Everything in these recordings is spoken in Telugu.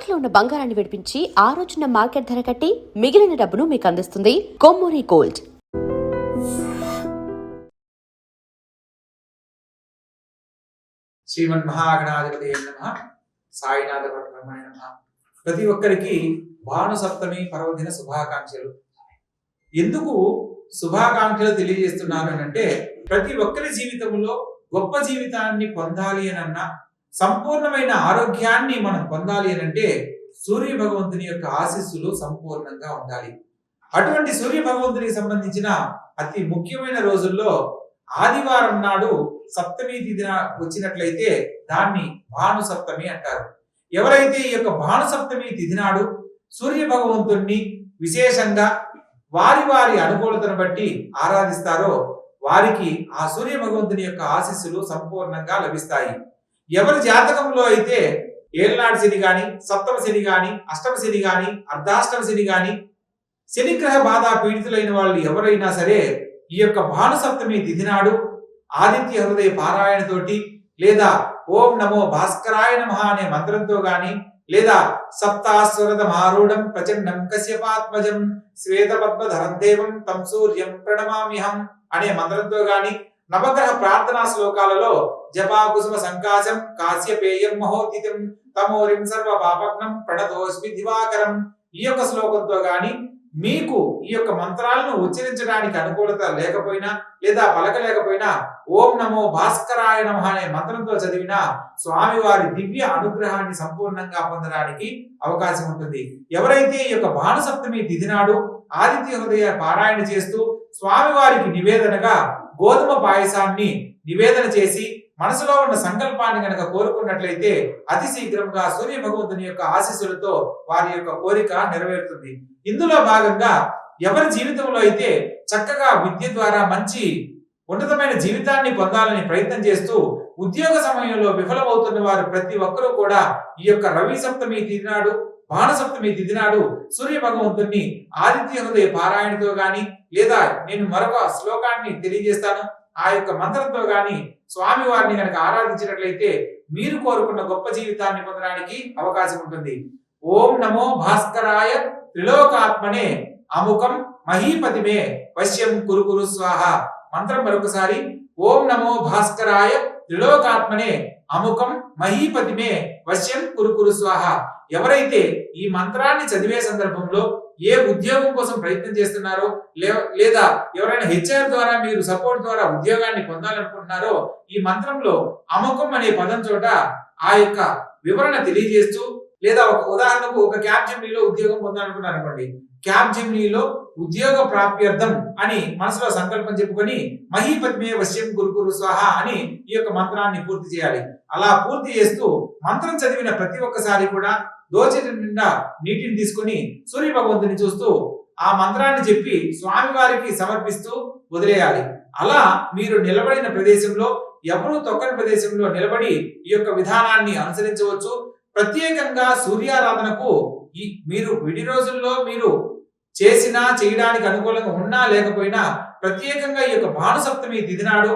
తాకట్లో ఉన్న బంగారాన్ని విడిపించి ఆ రోజున మార్కెట్ ధర కట్టి మిగిలిన డబ్బును మీకు అందిస్తుంది కొమ్మూరి గోల్డ్. శ్రీమన్ మహాగణాధిపతి నమః. సాయినాథ బ్రహ్మణ్య నమః. ప్రతి ఒక్కరికి భాను సప్తమి పర్వదిన శుభాకాంక్షలు. ఎందుకు శుభాకాంక్షలు తెలియజేస్తున్నాను అంటే, ప్రతి ఒక్కరి జీవితంలో గొప్ప జీవితాన్ని పొందాలి అన్న, సంపూర్ణమైన ఆరోగ్యాన్ని మనం పొందాలి అంటే సూర్య భగవంతుని యొక్క ఆశీస్సులు సంపూర్ణంగా ఉండాలి. అటువంటి సూర్య భగవంతునికి సంబంధించిన అతి ముఖ్యమైన రోజుల్లో ఆదివారం నాడు సప్తమి తిథి వచ్చినట్లయితే దాన్ని భాను సప్తమి అంటారు. ఎవరైతే ఈ యొక్క భాను సప్తమి తిథి నాడు సూర్య భగవంతుణ్ణి విశేషంగా వారి వారి అనుకూలతను బట్టి ఆరాధిస్తారో వారికి ఆ సూర్య భగవంతుని యొక్క ఆశీస్సులు సంపూర్ణంగా లభిస్తాయి. ఎవరి జాతకంలో అయితే ఏళ్ళనాడు శని గాని, సప్తమ శని గాని, అష్టమ శని గాని, అర్ధాష్టమ శని గాని, శనిగ్రహ బాధ పీడితులైన వాళ్ళు ఎవరైనా సరే ఈ యొక్క భాను సప్తమి తిథి నాడు ఆదిత్య హృదయ పారాయణతోటి లేదా ఓం నమో భాస్కరాయ నమః అనే మంత్రంతో గాని, లేదా సప్తాస్వరద మారూఢం ప్రచండం కశ్యపాత్మజం శ్వేతపద్మధరం దేవం తం సూర్యం ప్రణమామ్యహం అనే మంత్రంతో గాని, నవగ్రహ ప్రార్థనా శ్లోకాలలో జపా కుసుమ సంకాశం కాశ్యపేయం మహోదితం తమోరిం సర్వ పాపగ్నం ప్రణతోస్మి దివాకరం ఈ యొక్క శ్లోకంతో గాని, మీకు ఈ యొక్క మంత్రాలను ఉచ్చరించడానికి అనుకూలత లేకపోయినా లేదా పలకలేకపోయినా ఓం నమో భాస్కరాయ నమః అనే మంత్రంతో చదివిన స్వామివారి దివ్య అనుగ్రహాన్ని సంపూర్ణంగా పొందడానికి అవకాశం ఉంటుంది. ఎవరైతే ఈ యొక్క భాను సప్తమి తిథి నాడు ఆదిత్య హృదయ పారాయణ చేస్తూ స్వామివారికి నివేదనగా గోధుమ పాయసాన్ని నివేదన చేసి మనసులో ఉన్న సంకల్పాన్ని కనుక కోరుకున్నట్లయితే అతి శీఘ్రంగా సూర్య భగవంతుని యొక్క ఆశీస్సులతో వారి యొక్క కోరిక నెరవేరుతుంది. ఇందులో భాగంగా ఎవరి జీవితంలో అయితే చక్కగా విద్య ద్వారా మంచి ఉన్నతమైన జీవితాన్ని పొందాలని ప్రయత్నం చేస్తూ ఉద్యోగ సమయంలో విఫలమవుతున్న వారు ప్రతి ఒక్కరూ కూడా ఈ యొక్క రవి సప్తమి తిథి నాడు, భాను సప్తమి తిథి నాడు సూర్య భగవంతుని ఆదిత్య హృదయ పారాయణతో గాని, లేదా నేను మరొక శ్లోకాన్ని తెలియజేస్తాను ఆ యొక్క మంత్రంతో గాని స్వామి వారిని కనుక ఆరాధించినట్లయితే మీరు కోరుకున్న గొప్ప జీవితాన్ని పొందడానికి అవకాశం ఉంటుంది. ఓం నమో భాస్కరాయ త్రిలోకాత్మనే అముకం మహీపతిమే వశ్యం కురు స్వాహ. మంత్రం మరొకసారి, ఓం నమో భాస్కరాయ త్రిలోకాత్మనే అముకం మహీపతిమే వశ్యం కురు స్వాహ. ఎవరైతే ఈ మంత్రాన్ని చదివే సందర్భంలో ఏ ఉద్యోగం కోసం ప్రయత్నం చేస్తున్నారో లేదా ఎవరైనా హెచ్ఆర్ ద్వారా మీరు సపోర్ట్ ద్వారా ఉద్యోగాన్ని పొందాలనుకుంటున్నారో ఈ మంత్రంలో అముకం అనే పదం చోట ఆ యొక్క వివరణ తెలియజేస్తూ, లేదా ఒక ఉదాహరణకు ఒక క్యాబ్ జెమినీలో ఉద్యోగం పొందాలనుకున్నారు అనుకోండి, క్యాబ్ జెమినీలో ఉద్యోగ ప్రాప్త్యర్థం అని మనసులో సంకల్పం చెప్పుకొని మహీపతిమే వశ్యం కురు స్వాహ అని ఈ యొక్క మంత్రాన్ని పూర్తి చేయాలి. అలా పూర్తి చేస్తూ మంత్రం చదివిన ప్రతి ఒక్కసారి కూడా దోచెటి నిండా నీటిని తీసుకుని సూర్య భగవంతుని చూస్తూ ఆ మంత్రాన్ని చెప్పి స్వామి వారికి సమర్పిస్తూ వదిలేయాలి. అలా మీరు నిలబడిన ప్రదేశంలో, ఎవరూ తొక్కని ప్రదేశంలో నిలబడి ఈ యొక్క విధానాన్ని అనుసరించవచ్చు. ప్రత్యేకంగా సూర్యారాధనకు మీరు విడి రోజుల్లో మీరు చేసినా చేయడానికి అనుకూలంగా ఉన్నా లేకపోయినా ప్రత్యేకంగా ఈ యొక్క భాను సప్తమి తిథి నాడు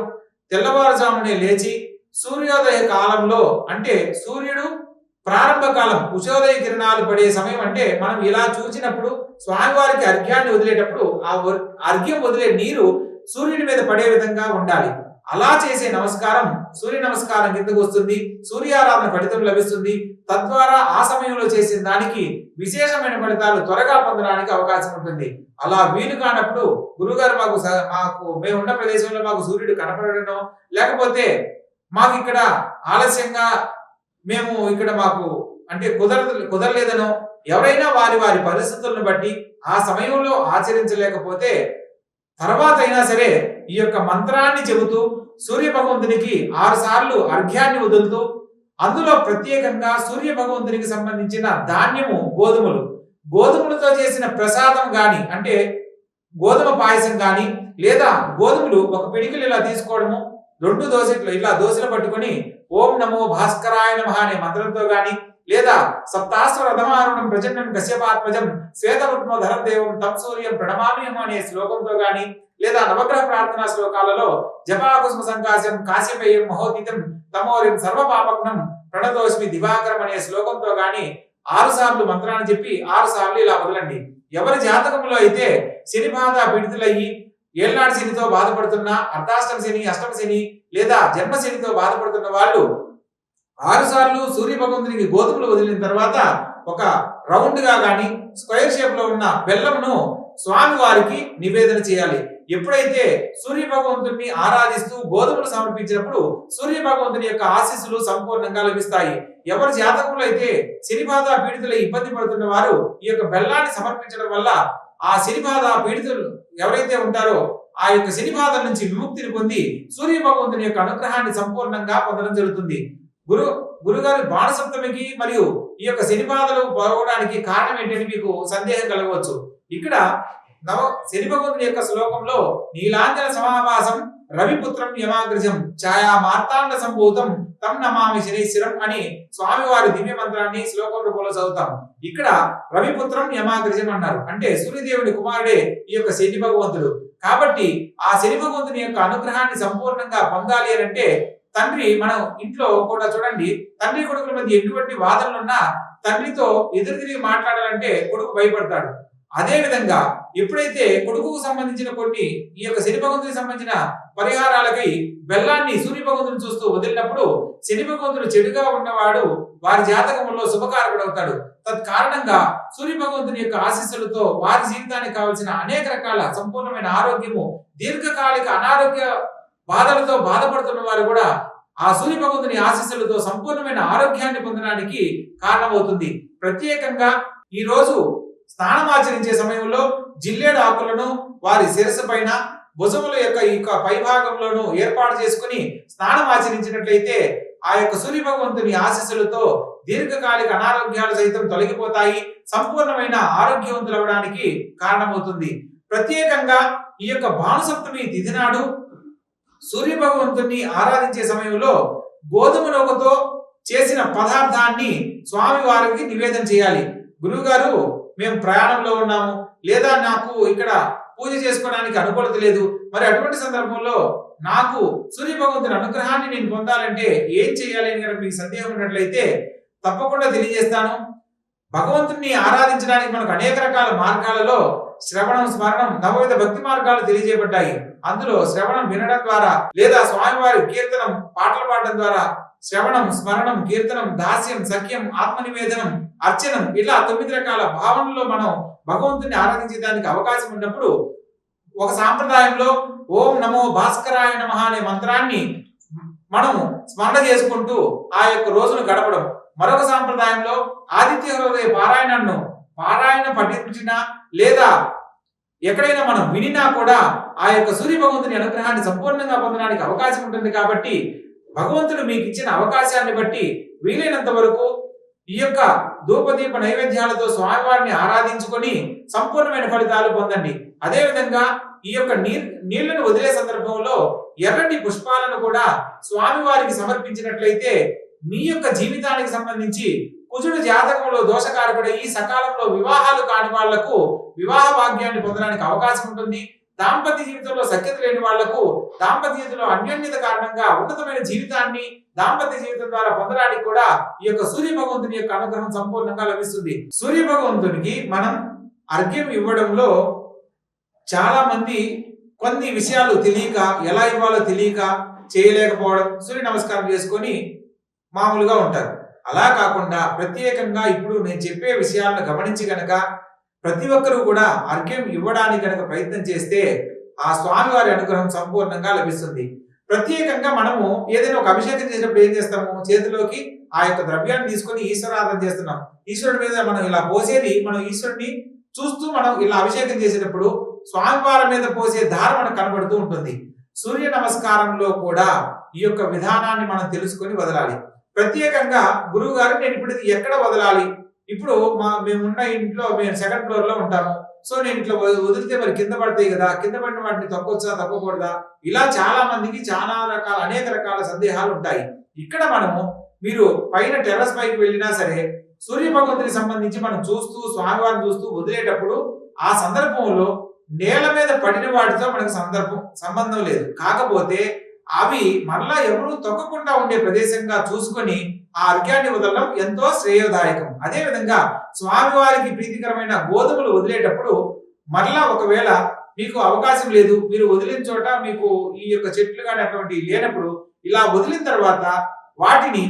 తెల్లవారుజామునే లేచి సూర్యోదయ కాలంలో, అంటే సూర్యుడు ప్రారంభ కాలం ఉషోదయ కిరణాలు పడే సమయం, అంటే మనం ఇలా చూసినప్పుడు స్వామివారికి అర్ఘ్యాన్ని వదిలేటప్పుడు ఆ అర్ఘ్యం వదిలే నీరు సూర్యుని మీద పడే విధంగా ఉండాలి. అలా చేసే నమస్కారం సూర్య నమస్కారం కిందకు వస్తుంది. సూర్యారాధన ఫలితం లభిస్తుంది. తద్వారా ఆ సమయంలో చేసిన దానికి విశేషమైన ఫలితాలు త్వరగా పొందడానికి అవకాశం ఉంటుంది. అలా వీలు కానప్పుడు గురుగారు మాకు మేము ఉన్న ప్రదేశంలో మాకు సూర్యుడు కనపడడం, లేకపోతే మాకు ఇక్కడ ఆలస్యంగా మేము ఇక్కడ మాకు అంటే కుదరలేదనో, ఎవరైనా వారి వారి పరిస్థితులను బట్టి ఆ సమయంలో ఆచరించలేకపోతే తర్వాత అయినా సరే ఈ యొక్క మంత్రాన్ని చెబుతూ సూర్య భగవంతునికి 6 సార్లు అర్ఘ్యాన్ని వదులుతూ, అందులో ప్రత్యేకంగా సూర్య భగవంతునికి సంబంధించిన ధాన్యము గోధుమలతో చేసిన ప్రసాదం గాని, అంటే గోధుమ పాయసం గాని, లేదా గోధుమలు ఒక పిడికిలు ఇలా తీసుకోవడము, 2 దోసెట్లు ఇలా దోసెలు పట్టుకొని ఓం నమో భాస్కరాయ నమః అనే మంత్రంతో గాని, లేదా సప్తాస్వర రథమారుణం ప్రచండం కశ్యపాత్మజం శ్వేతపద్మధరం దేవం తం సూర్యం ప్రణమామ్యహం అనే శ్లోకంతో గాని, లేదా నవగ్రహ ప్రార్థనా శ్లోకాలలో జపా కుసుమ సంకాశం కాశ్యపేయం మహోదితం తమోరిం సర్వ పాపగ్నం ప్రణతోస్మి దివాకరం అనే శ్లోకంతో గాని 6 సార్లు మంత్రాన్ని చెప్పి 6 సార్లు ఇలా వదలండి. ఎవరి జాతకంలో అయితే శని బాధ పీడితులయ్యి ఏళ్నాడు శనితో బాధపడుతున్న, అర్ధాష్టమ శని, అష్టమ శని లేదా జన్మ శనితో బాధపడుతున్న వాళ్ళు 6 సార్లు సూర్య భగవంతునికి గోధుమలు వదిలిన తర్వాత ఒక రౌండ్ గా గాని స్క్వేర్ షేప్ లో ఉన్న బెల్లంను స్వామి వారికి నివేదన చేయాలి. ఎప్పుడైతే సూర్య భగవంతుని ఆరాధిస్తూ గోధుమలు సమర్పించినప్పుడు సూర్య భగవంతుని యొక్క ఆశీస్సులు సంపూర్ణంగా లభిస్తాయి. ఎవరి జాతకంలో అయితే శని బాధ పీడితులు ఇబ్బంది పడుతున్న వారు ఈ యొక్క బెల్లాన్ని సమర్పించడం వల్ల ఆ శని బాధ పీడితులు ఎవరైతే ఉంటారో ఆ యొక్క శని బాధ నుంచి విముక్తిని పొంది సూర్య భగవంతుని యొక్క అనుగ్రహాన్ని సంపూర్ణంగా పొందడం జరుగుతుంది. గురుగారు బాణసప్తమికి మరియు ఈ యొక్క శని బాధలు పోవడానికి కారణం ఏంటని మీకు సందేహం కలగవచ్చు. ఇక్కడ శని భగవంతుని యొక్క శ్లోకంలో నీలాంజన సమాభాసం రవిపుత్రం యమాగ్రజం ఛాయా మార్తాండ సంభూతం తం నమామి శనీశ్వరం అని స్వామివారి దివ్య మంత్రాన్ని శ్లోకం రూపంలో చదువుతాం. ఇక్కడ రవిపుత్రం యమాగ్రజం అన్నారు అంటే సూర్యదేవుని కుమారుడే ఈ యొక్క శని భగవంతుడు. కాబట్టి ఆ శని భగవంతుని యొక్క అనుగ్రహాన్ని సంపూర్ణంగా పొందాలి అని అంటే తండ్రి, మనం ఇంట్లో కూడా చూడండి, తండ్రి కొడుకుల మధ్య ఎటువంటి వాదనలున్నా తండ్రితో ఎదురు తిరిగి మాట్లాడాలంటే కొడుకు భయపడతాడు. అదే విధంగా ఎప్పుడైతే కొడుకుకు సంబంధించిన కొన్ని ఈ యొక్క శని భగవంతునికి సంబంధించిన పరిహారాలకి బెల్లాన్ని సూర్య భగవంతుని చూస్తూ వదిలినప్పుడు శని భగవంతుడు చెడుగా ఉన్నవాడు వారి జాతకంలో శుభకారకుడు అవుతాడు. తత్కారణంగా సూర్య భగవంతుని యొక్క ఆశీస్సులతో వారి జీవితానికి కావలసిన అనేక రకాల సంపూర్ణమైన ఆరోగ్యము, దీర్ఘకాలిక అనారోగ్య బాధలతో బాధపడుతున్న వారు కూడా ఆ సూర్య భగవంతుని ఆశీస్సులతో సంపూర్ణమైన ఆరోగ్యాన్ని పొందడానికి కారణమవుతుంది. ప్రత్యేకంగా ఈ రోజు స్నానమాచరించే సమయంలో జిల్లేడు ఆకులను వారి శిరస్సు పైన, భుజముల యొక్క ఈ పై భాగంలోనూ ఏర్పాటు చేసుకుని స్నానం ఆచరించినట్లయితే ఆ యొక్క సూర్య భగవంతుని ఆశీస్సులతో దీర్ఘకాలిక అనారోగ్యాలు సైతం తొలగిపోతాయి, సంపూర్ణమైన ఆరోగ్యవంతులు అవడానికి కారణమవుతుంది. ప్రత్యేకంగా ఈ యొక్క భానుసప్తమి తిథి నాడు సూర్య భగవంతుని ఆరాధించే సమయంలో గోధుమ నూకతో చేసిన పదార్థాన్ని స్వామి వారికి నివేదన చేయాలి. గురువు గారు, మేము ప్రయాణంలో ఉన్నాము లేదా నాకు ఇక్కడ పూజ చేసుకోవడానికి అనుకూలత లేదు, మరి అటువంటి సందర్భంలో నాకు సూర్య భగవంతుని అనుగ్రహాన్ని నేను పొందాలంటే ఏం చేయాలి అని కనుక మీకు సందేహం ఉన్నట్లయితే తప్పకుండా తెలియజేస్తాను. భగవంతుని ఆరాధించడానికి మనకు అనేక రకాల మార్గాలలో శ్రవణం, స్మరణం, నవవిధ భక్తి మార్గాలు తెలియజేయబడ్డాయి. అందులో శ్రవణం వినడం ద్వారా లేదా స్వామివారి కీర్తనం పాటలు పాడడం ద్వారా శ్రవణం, స్మరణం, కీర్తనం, దాస్యం, సఖ్యం, ఆత్మనివేదనం, అర్చనం ఇలా 9 రకాల భావనలో మనం భగవంతుని ఆరాధించడానికి అవకాశం ఉన్నప్పుడు ఒక సాంప్రదాయంలో ఓం నమో భాస్కరాయ నమః అనే మంత్రాన్ని మనం స్మరణ చేసుకుంటూ ఆ యొక్క రోజును గడపడం. మరొక సాంప్రదాయంలో ఆదిత్య హృదయ పారాయణ పఠించినా లేదా ఎక్కడైనా మనం వినినా కూడా ఆ యొక్క సూర్య భగవంతుని అనుగ్రహాన్ని సంపూర్ణంగా పొందడానికి అవకాశం ఉంటుంది. కాబట్టి భగవంతుడు మీకు ఇచ్చిన అవకాశాన్ని బట్టి వీలైనంత వరకు ఈ యొక్క ధూపదీప నైవేద్యాలతో స్వామివారిని ఆరాధించుకొని సంపూర్ణమైన ఫలితాలు పొందండి. అదేవిధంగా ఈ యొక్క నీళ్లను వదిలే సందర్భంలో ఎర్రటి పుష్పాలను కూడా స్వామివారికి సమర్పించినట్లయితే మీ యొక్క జీవితానికి సంబంధించి కుజుడు జాతకంలో దోషకారకుడై ఈ సకాలంలో వివాహాలు కాని వాళ్లకు వివాహ భాగ్యాన్ని పొందడానికి అవకాశం ఉంటుంది. దాంపత్య జీవితంలో సఖ్యత లేని వాళ్లకు దాంపత్య జీవితంలో అన్యోన్యత కారణంగా ఉన్నతమైన జీవితాన్ని దాంపత్య జీవితం ద్వారా పొందడానికి కూడా ఈ యొక్క సూర్య భగవంతుని యొక్క అనుగ్రహం సంపూర్ణంగా లభిస్తుంది. సూర్య భగవంతునికి మనం అర్ఘ్యం ఇవ్వడంలో చాలా మంది కొన్ని విషయాలు తెలియక, ఎలా ఇవ్వాలో తెలియక చేయలేకపోవడం, సూర్య నమస్కారం చేసుకొని మామూలుగా ఉంటారు. అలా కాకుండా ప్రత్యేకంగా ఇప్పుడు నేను చెప్పే విషయాలను గమనించి గనక ప్రతి ఒక్కరూ కూడా అర్ఘ్యం ఇవ్వడానికి కనుక ప్రయత్నం చేస్తే ఆ స్వామివారి అనుగ్రహం సంపూర్ణంగా లభిస్తుంది. ప్రత్యేకంగా మనము ఏదైనా ఒక అభిషేకం చేసినప్పుడు ఏం చేస్తాము, చేతిలోకి ఆ యొక్క ద్రవ్యాన్ని తీసుకొని ఈశ్వరారాధన చేస్తున్నాం. ఈశ్వరుడి మీద మనం ఇలా పోసేది, మనం ఈశ్వరుడిని చూస్తూ మనం ఇలా అభిషేకం చేసేటప్పుడు స్వామివారి మీద పోసే దారి మనకు కనబడుతూ ఉంటుంది. సూర్య నమస్కారంలో కూడా ఈ యొక్క విధానాన్ని మనం తెలుసుకొని వదలాలి. ప్రత్యేకంగా గురువు గారు, నేను ఇప్పుడు ఇది ఎక్కడ వదలాలి, ఇప్పుడు మేమున్న ఇంట్లో మేము 2nd ఫ్లోర్ లో ఉంటాము, సో నేను ఇట్లా వదిలితే మరి కింద పడతాయి కదా, కింద పడిన వాటిని తొక్కొచ్చా తొక్కకూడదా, ఇలా చాలా మందికి చాలా అనేక రకాల సందేహాలు ఉంటాయి. ఇక్కడ మనము మీరు పైన టెర్రస్ పైకి వెళ్ళినా సరే సూర్య భగవంతునికి సంబంధించి మనం చూస్తూ స్వామివారిని చూస్తూ వదిలేటప్పుడు ఆ సందర్భంలో నేల మీద పడిన వాటితో మనకు సంబంధం లేదు. కాకపోతే అవి మరలా ఎవరు తొక్కకుండా ఉండే ప్రదేశంగా చూసుకొని ఆ అర్ఘ్యాన్ని వదలడం ఎంతో శ్రేయోదాయకం. అదేవిధంగా స్వామివారికి ప్రీతికరమైన గోధుమలు వదిలేటప్పుడు మరలా ఒకవేళ మీకు అవకాశం లేదు, మీరు వదిలిన చోట మీకు ఈ యొక్క చెట్లు కానీ అటువంటి లేనప్పుడు ఇలా వదిలిన తర్వాత వాటిని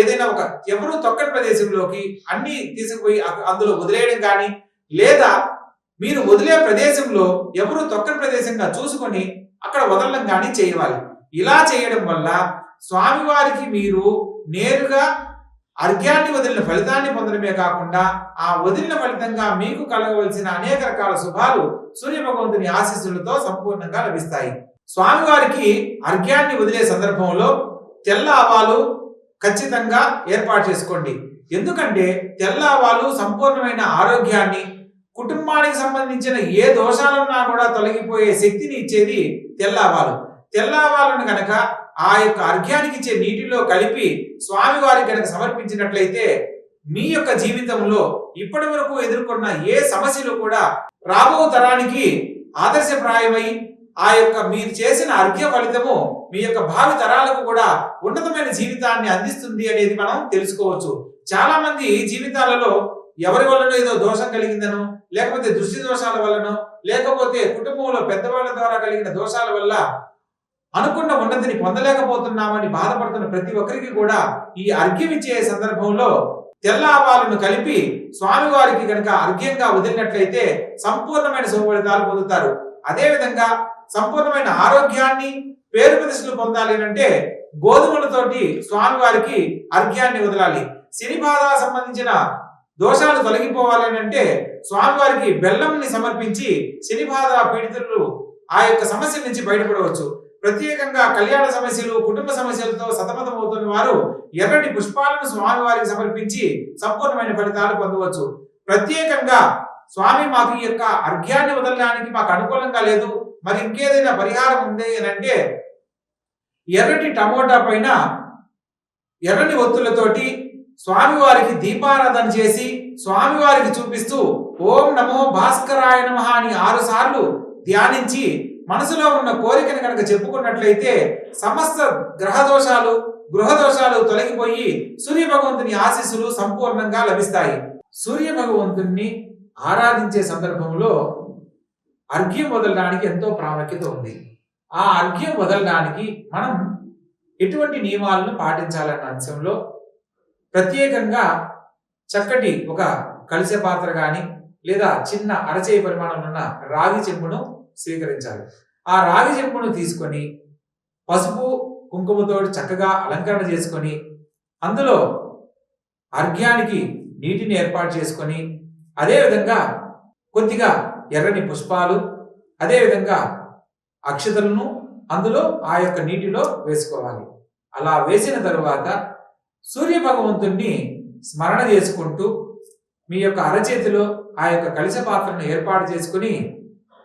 ఏదైనా ఒక ఎవరు తొక్కని ప్రదేశంలోకి అన్ని తీసుకుపోయి అందులో వదిలేయడం కానీ, లేదా మీరు వదిలే ప్రదేశంలో ఎవరు తొక్కని ప్రదేశంగా చూసుకొని అక్కడ వదలడం కానీ చేయవాలి. ఇలా చేయడం వల్ల స్వామివారికి మీరు నేరుగా అర్ఘ్యాన్ని వదిలిన ఫలితాన్ని పొందడమే కాకుండా ఆ వదిలిన ఫలితంగా మీకు కలగవలసిన అనేక రకాల శుభాలు సూర్య భగవంతుని ఆశీస్సులతో సంపూర్ణంగా లభిస్తాయి. స్వామివారికి అర్ఘ్యాన్ని వదిలే సందర్భంలో తెల్ల ఆవాలు ఖచ్చితంగా ఏర్పాటు చేసుకోండి. ఎందుకంటే తెల్ల ఆవాలు సంపూర్ణమైన ఆరోగ్యాన్ని, కుటుంబానికి సంబంధించిన ఏ దోషాలున్నా కూడా తొలగిపోయే శక్తిని ఇచ్చేది తెల్ల ఆవాలు. తెల్ల ఆవాలను గనక ఆ యొక్క అర్ఘ్యానికి ఇచ్చే నీటిలో కలిపి స్వామివారికి గనక సమర్పించినట్లయితే మీ యొక్క జీవితంలో ఇప్పటి వరకు ఎదుర్కొన్న ఏ సమస్యలు కూడా రాబో తరానికి ఆదర్శప్రాయమై ఆ యొక్క మీరు చేసిన అర్ఘ్య ఫలితము మీ యొక్క భావి తరాలకు కూడా ఉన్నతమైన జీవితాన్ని అందిస్తుంది అనేది మనం తెలుసుకోవచ్చు. చాలా మంది జీవితాలలో ఎవరి వల్లనో ఏదో దోషం కలిగిందనో, లేకపోతే దృష్టి దోషాల వల్లనో, లేకపోతే కుటుంబంలో పెద్దవాళ్ళ ద్వారా కలిగిన దోషాల వల్ల అనుకున్న ఉన్నతిని పొందలేకపోతున్నామని బాధపడుతున్న ప్రతి ఒక్కరికి కూడా ఈ అర్ఘ్యం ఇచ్చే సందర్భంలో తెల్ల ఆవాలను కలిపి స్వామివారికి కనుక అర్ఘ్యంగా వదిలినట్లయితే సంపూర్ణమైన శుభ ఫలితాలు పొందుతారు. అదేవిధంగా సంపూర్ణమైన ఆరోగ్యాన్ని, పేరు ప్రతిష్టలు పొందాలి అంటే గోధుమలతోటి స్వామివారికి అర్ఘ్యాన్ని వదలాలి. శని బాధ సంబంధించిన దోషాలు తొలగిపోవాలి అంటే స్వామివారికి బెల్లంని సమర్పించి శని బాధ పీడితులు ఆ యొక్క సమస్య నుంచి బయటపడవచ్చు. ప్రత్యేకంగా కళ్యాణ సమస్యలు, కుటుంబ సమస్యలతో సతమతమవుతున్న వారు ఎర్రటి పుష్పాలను స్వామివారికి సమర్పించి సంపూర్ణమైన ఫలితాలు పొందవచ్చు. ప్రత్యేకంగా స్వామి మాకు ఈ యొక్క అర్ఘ్యాన్ని వదలడానికి మాకు అనుకూలంగా లేదు, మరి ఇంకేదైనా పరిహారం ఉంది అని అంటే ఎర్రటి టమోటా పైన ఎర్రని ఒత్తులతోటి స్వామివారికి దీపారాధన చేసి స్వామివారికి చూపిస్తూ ఓం నమో భాస్కరాయ నమః అని 6 సార్లు ధ్యానించి మనసులో ఉన్న కోరికను కనుక చెప్పుకున్నట్లయితే సమస్త గ్రహ దోషాలు, గృహ దోషాలు తొలగిపోయి సూర్య భగవంతుని ఆశీస్సులు సంపూర్ణంగా లభిస్తాయి. సూర్య భగవంతుని ఆరాధించే సందర్భంలో అర్ఘ్యం వదలడానికి ఎంతో ప్రాముఖ్యత ఉంది. ఆ అర్ఘ్యం వదలడానికి మనం ఎటువంటి నియమాలను పాటించాలన్న అంశంలో ప్రత్యేకంగా చక్కటి ఒక కలశ పాత్ర కానీ లేదా చిన్న అరచేయి పరిమాణం ఉన్న రాగి చెంబును స్వీకరించాలి. ఆ రాగి చెంబును తీసుకొని పసుపు కుంకుమతో చక్కగా అలంకరణ చేసుకొని అందులో అర్ఘ్యానికి నీటిని ఏర్పాటు చేసుకొని అదేవిధంగా కొద్దిగా ఎర్రని పుష్పాలు, అదేవిధంగా అక్షతలను అందులో ఆ యొక్క నీటిలో వేసుకోవాలి. అలా వేసిన తరువాత సూర్య భగవంతుణ్ణి స్మరణ చేసుకుంటూ మీ యొక్క అరచేతిలో ఆ యొక్క కలశ పాత్రను ఏర్పాటు చేసుకుని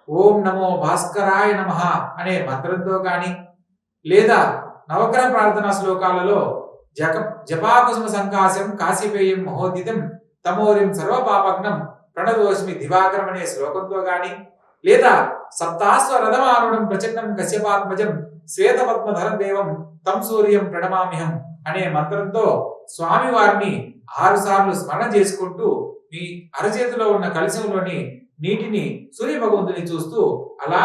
ఓం నమో భాస్కరాయ నమః అనే మంత్రంతో కానీ లేదా నవగ్రహ ప్రార్థనా శ్లోకాలలో జపాకుసుమ సంకాశం కాశీపేయం మహోదితం తమోరిం సర్వపాపగ్నం ప్రణదోస్మి దివాకరం అనే శ్లోకంతో గాని లేదా సప్తాస్వ రథమారుణం ప్రచండం కశ్యపాత్మజం శ్వేతపద్మధరం దేవం తం సూర్యం ప్రణమామ్యహం అనే మంత్రంతో స్వామివారిని 6 సార్లు స్మరణ చేసుకుంటూ మీ అరచేతిలో ఉన్న కలశంలోని నీటిని సూర్య భగవంతుని చూస్తూ అలా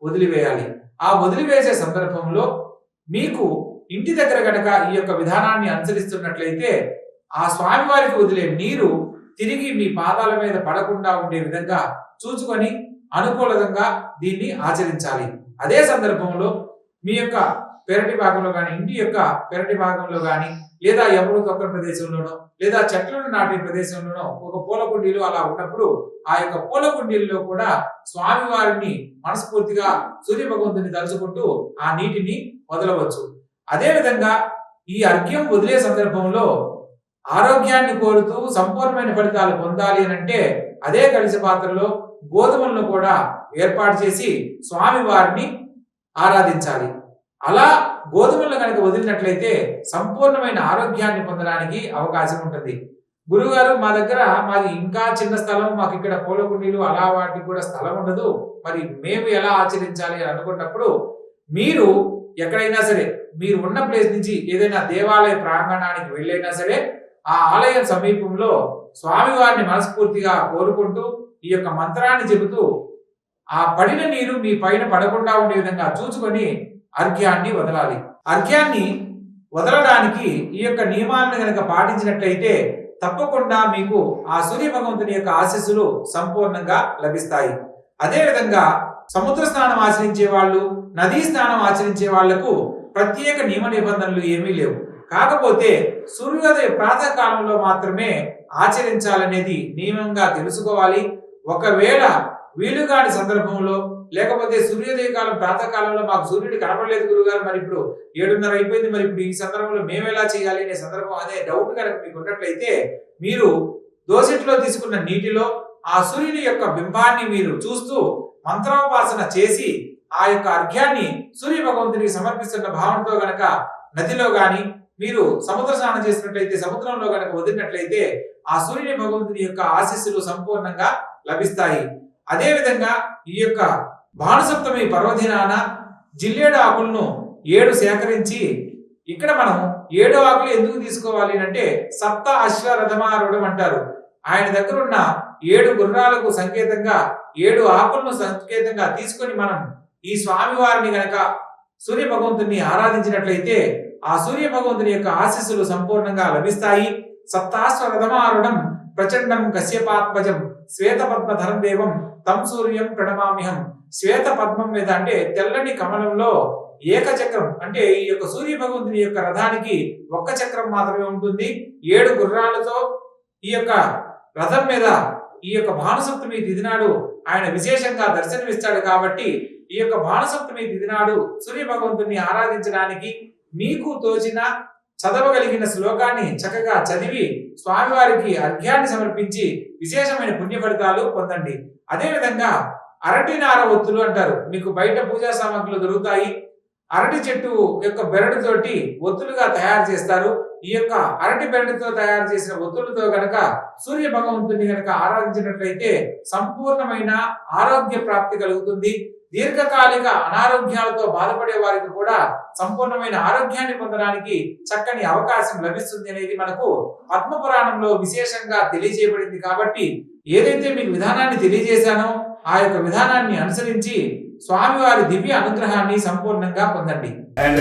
వదిలివేయాలి. ఆ వదిలివేసే సందర్భంలో మీకు ఇంటి దగ్గర గనక ఈ యొక్క విధానాన్ని అనుసరిస్తున్నట్లయితే ఆ స్వామివారికి వదిలే నీరు తిరిగి మీ పాదాల మీద పడకుండా ఉండే విధంగా చూసుకొని అనుకూలంగా దీన్ని ఆచరించాలి. అదే సందర్భంలో మీ యొక్క పెరటి భాగంలో కానీ, ఇంటి యొక్క పెరటి భాగంలో కానీ, లేదా ఎవరు తొక్కని ప్రదేశంలోనో లేదా చెట్లను నాటే ప్రదేశంలోనో ఒక పూల కుండీలు అలా ఉన్నప్పుడు ఆ యొక్క పూల కుండీల్లో కూడా స్వామివారిని మనస్ఫూర్తిగా సూర్య భగవంతుని తలుచుకుంటూ ఆ నీటిని వదలవచ్చు. అదే విధంగా ఈ అర్ఘ్యం వదిలే సందర్భంలో ఆరోగ్యాన్ని కోరుతూ సంపూర్ణమైన ఫలితాలు పొందాలి అని అంటే అదే కలశ పాత్రలో గోధుమలను కూడా ఏర్పాటు చేసి స్వామివారిని ఆరాధించాలి. అలా గోధుమలను కనుక వదిలినట్లయితే సంపూర్ణమైన ఆరోగ్యాన్ని పొందడానికి అవకాశం ఉంటుంది. గురుగారు మా దగ్గర మాది ఇంకా చిన్న స్థలం, మాకు ఇక్కడ పూల కుండీలు అలా వాటికి కూడా స్థలం ఉండదు, మరి మేము ఎలా ఆచరించాలి అని అనుకున్నప్పుడు మీరు ఎక్కడైనా సరే మీరు ఉన్న ప్లేస్ నుంచి ఏదైనా దేవాలయ ప్రాంగణానికి వెళ్ళైనా సరే ఆ ఆలయం సమీపంలో స్వామివారిని మనస్ఫూర్తిగా కోరుకుంటూ ఈ యొక్క మంత్రాన్ని చెబుతూ ఆ పడిన నీరు మీ పైన పడకుండా ఉండే విధంగా చూసుకొని అర్ఘ్యాన్ని వదలాలి. అర్ఘ్యాన్ని వదలడానికి ఈ యొక్క నియమాలను కనుక పాటించినట్లయితే తప్పకుండా మీకు ఆ సూర్య భగవంతుని యొక్క ఆశీస్సులు సంపూర్ణంగా లభిస్తాయి. అదే విధంగా సముద్ర స్నానం ఆచరించే వాళ్ళు, నదీ స్నానం ఆచరించే వాళ్లకు ప్రత్యేక నియమ నిబంధనలు ఏమీ లేవు. కాకపోతే సూర్యోదయ ప్రాతకాలంలో మాత్రమే ఆచరించాలనేది నియమంగా తెలుసుకోవాలి. ఒకవేళ వీలుగాని సందర్భంలో లేకపోతే సూర్యోదయ కాలం ప్రాతకాలంలో మాకు సూర్యుడు కనపడలేదు గురుగారు, మరి ఇప్పుడు 7:30 అయిపోయింది, మరి ఇప్పుడు ఈ సందర్భంలో మేము ఎలా చేయాలి అనే సందర్భం అనే డౌట్ కనుక మీకు ఉన్నట్లయితే మీరు దోసెట్లో తీసుకున్న నీటిలో ఆ సూర్యుని యొక్క బింబాన్ని మీరు చూస్తూ మంత్రోపాసన చేసి ఆ యొక్క అర్ఘ్యాన్ని సూర్య భగవంతునికి సమర్పిస్తున్న భావనతో గనక నదిలో గాని మీరు సముద్ర స్నానం చేసినట్లయితే సముద్రంలో గనక వదిలినట్లయితే ఆ సూర్యుని భగవంతుని యొక్క ఆశీస్సులు సంపూర్ణంగా లభిస్తాయి. అదే విధంగా ఈ యొక్క భానుసప్తమి పర్వదినాన జిల్లేడు ఆకులను 7 సేకరించి, ఇక్కడ మనం 7 ఆకులు ఎందుకు తీసుకోవాలి అంటే సప్త అశ్వరథమారుడం అంటారు. ఆయన దగ్గర ఉన్న 7 గుర్రాలకు సంకేతంగా 7 ఆకులను సంకేతంగా తీసుకొని మనం ఈ స్వామివారిని గనక సూర్య భగవంతుని ఆరాధించినట్లయితే ఆ సూర్య భగవంతుని యొక్క ఆశీస్సులు సంపూర్ణంగా లభిస్తాయి. సప్తాశ్వరథమారుడం ప్రచండం కశ్యపాత్మజం శ్వేత పద్మధరం దేవం తం సూర్యం ప్రణమామ్యహం. శ్వేత పద్మం మీద అంటే తెల్లని కమలంలో ఏకచక్రం అంటే ఈ యొక్క సూర్య భగవంతుని యొక్క రథానికి ఒక్క చక్రం మాత్రమే ఉంటుంది. 7 గుర్రాలతో ఈ యొక్క రథం మీద ఈ యొక్క భానుసప్తమి తిథి నాడు ఆయన విశేషంగా దర్శనమిస్తాడు. కాబట్టి ఈ యొక్క భానుసప్తమి తిథి నాడు సూర్య భగవంతుని ఆరాధించడానికి మీకు తోచిన చదవగలిగిన శ్లోకాన్ని చక్కగా చదివి స్వామివారికి అర్ఘ్యాన్ని సమర్పించి విశేషమైన పుణ్య ఫలితాలు పొందండి. అదే విధంగా అరటి నార ఒత్తులు అంటారు, మీకు బయట పూజా సామాగ్రిలు దొరుకుతాయి. అరటి చెట్టు యొక్క బెరడుతోటి ఒత్తులుగా తయారు చేస్తారు. ఈ యొక్క అరటి బెరడుతో తయారు చేసిన ఒత్తులతో గనక సూర్య భగవంతుని గనక ఆరాధించినట్లయితే సంపూర్ణమైన ఆరోగ్య ప్రాప్తి కలుగుతుంది. దీర్ఘకాలిక అనారోగ్యాలతో బాధపడే వారికి కూడా సంపూర్ణమైన ఆరోగ్యాన్ని పొందడానికి చక్కని అవకాశం లభిస్తుంది అనేది మనకు పద్మపురాణంలో విశేషంగా తెలియజేయబడింది. కాబట్టి ఏదైతే మీకు విధానాన్ని తెలియజేశానో ఆ యొక్క విధానాన్ని అనుసరించి స్వామివారి దివ్య అనుగ్రహాన్ని సంపూర్ణంగా పొందండి. And